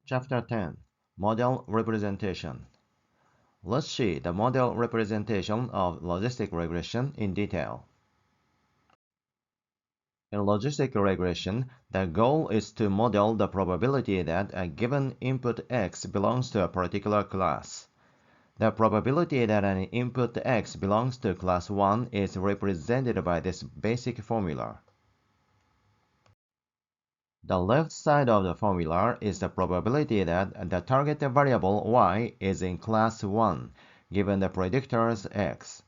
Chapter 10 Model Representation. Let's see the model representation of logistic regression in detail. In logistic regression, the goal is to model the probability that a given input X belongs to a particular class. The probability that an input X belongs to class 1 is represented by this basic formula. The left side of the formula is the probability that the target variable y is in class 1, given the predictors x.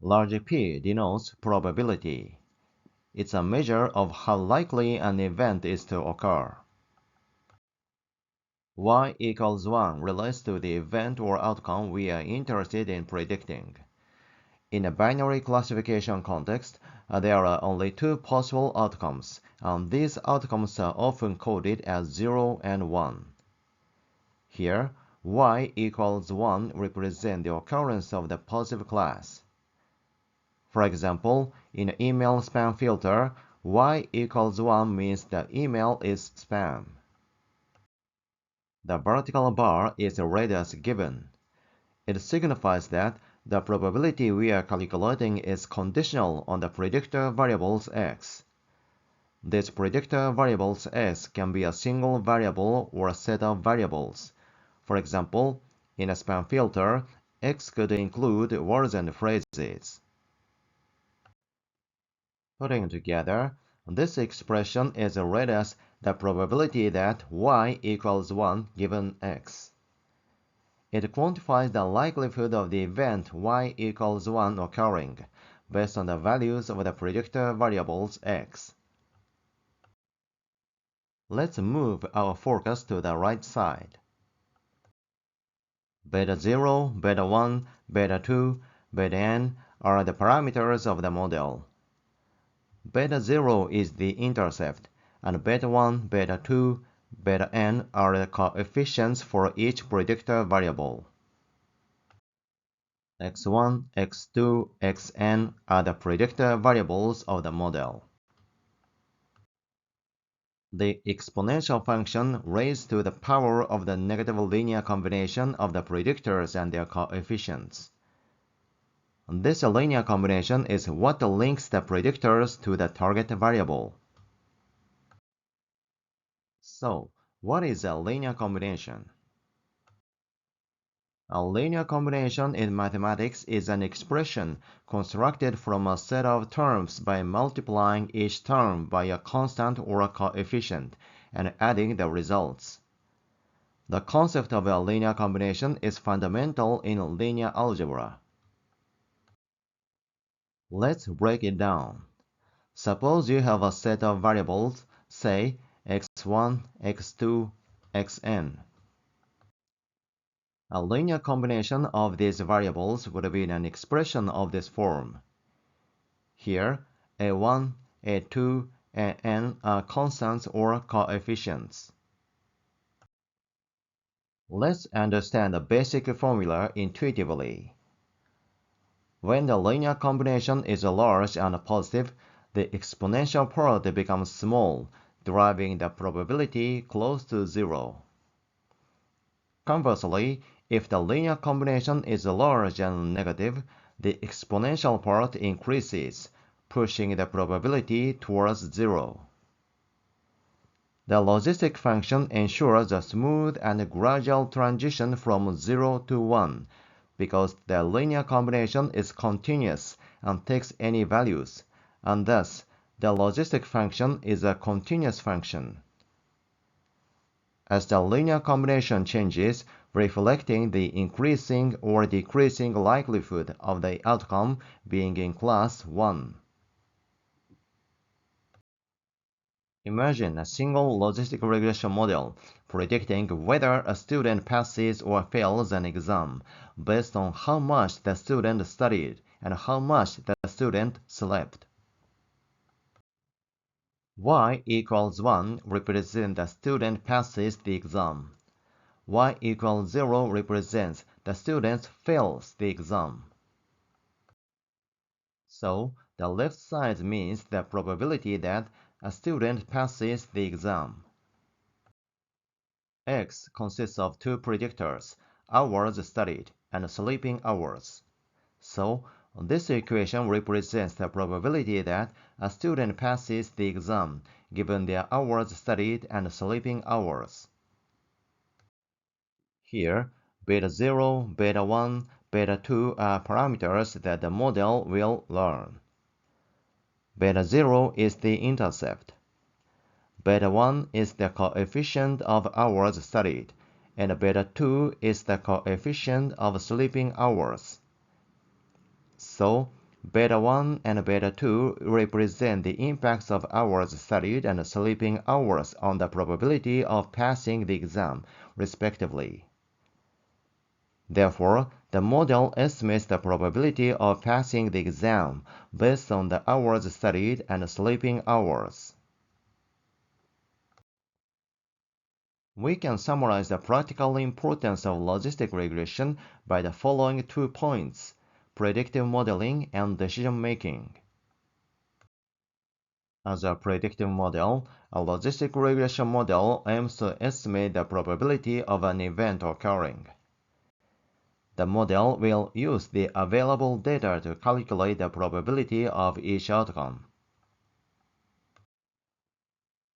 Large P denotes probability. It's a measure of how likely an event is to occur. Y equals 1 relates to the event or outcome we are interested in predicting. In a binary classification context, there are only two possible outcomes, and these outcomes are often coded as 0 and 1. Here, y equals 1 represents the occurrence of the positive class. For example, in an email spam filter, y equals 1 means the email is spam. The vertical bar is read as given. It signifies that the probability we are calculating is conditional on the predictor variables x. This predictor variables x can be a single variable or a set of variables. For example, in a spam filter, x could include words and phrases. Putting together, this expression is read as the probability that y equals 1 given x. It quantifies the likelihood of the event y equals 1 occurring, based on the values of the predictor variables x. Let's move our focus to the right side. Beta 0, beta 1, beta 2, beta n are the parameters of the model. Beta 0 is the intercept, and beta 1, beta 2, beta n are the coefficients for each predictor variable. x1, x2, xn are the predictor variables of the model. The exponential function raised to the power of the negative linear combination of the predictors and their coefficients. This linear combination is what links the predictors to the target variable. So, what is a linear combination? A linear combination in mathematics is an expression constructed from a set of terms by multiplying each term by a constant or a coefficient and adding the results. The concept of a linear combination is fundamental in linear algebra. Let's break it down. Suppose you have a set of variables, say x1, x2, xn. A linear combination of these variables would be an expression of this form. Here, a1, a2, and n are constants or coefficients. Let's understand the basic formula intuitively. When the linear combination is large and positive, the exponential part becomes small, driving the probability close to 0. Conversely, if the linear combination is large and negative, the exponential part increases, pushing the probability towards 0. The logistic function ensures a smooth and gradual transition from 0 to 1, because the linear combination is continuous and takes any values, and thus the logistic function is a continuous function. As the linear combination changes, reflecting the increasing or decreasing likelihood of the outcome being in class 1. Imagine a single logistic regression model predicting whether a student passes or fails an exam based on how much the student studied and how much the student slept. Y equals 1 represents the student passes the exam. Y equals 0 represents the student fails the exam. So, the left side means the probability that a student passes the exam. X consists of two predictors, hours studied and sleeping hours. So, this equation represents the probability that a student passes the exam given their hours studied and sleeping hours. Here, beta 0, beta 1, beta 2 are parameters that the model will learn. Beta 0 is the intercept. Beta 1 is the coefficient of hours studied, and beta 2 is the coefficient of sleeping hours. So, beta 1 and beta 2 represent the impacts of hours studied and sleeping hours on the probability of passing the exam, respectively. Therefore, the model estimates the probability of passing the exam based on the hours studied and sleeping hours. We can summarize the practical importance of logistic regression by the following 2 points: predictive modeling and decision making. As a predictive model, a logistic regression model aims to estimate the probability of an event occurring. The model will use the available data to calculate the probability of each outcome.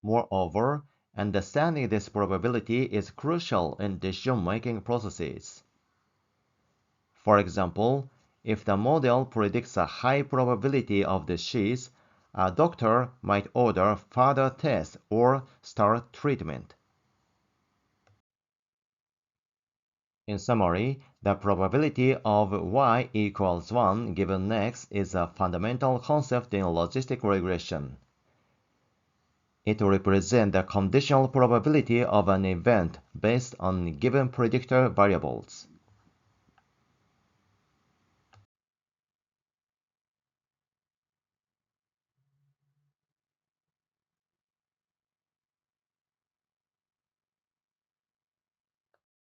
Moreover, understanding this probability is crucial in decision-making processes. For example, if the model predicts a high probability of disease, a doctor might order further tests or start treatment. In summary, the probability of y equals 1 given x is a fundamental concept in logistic regression. It represents the conditional probability of an event based on given predictor variables.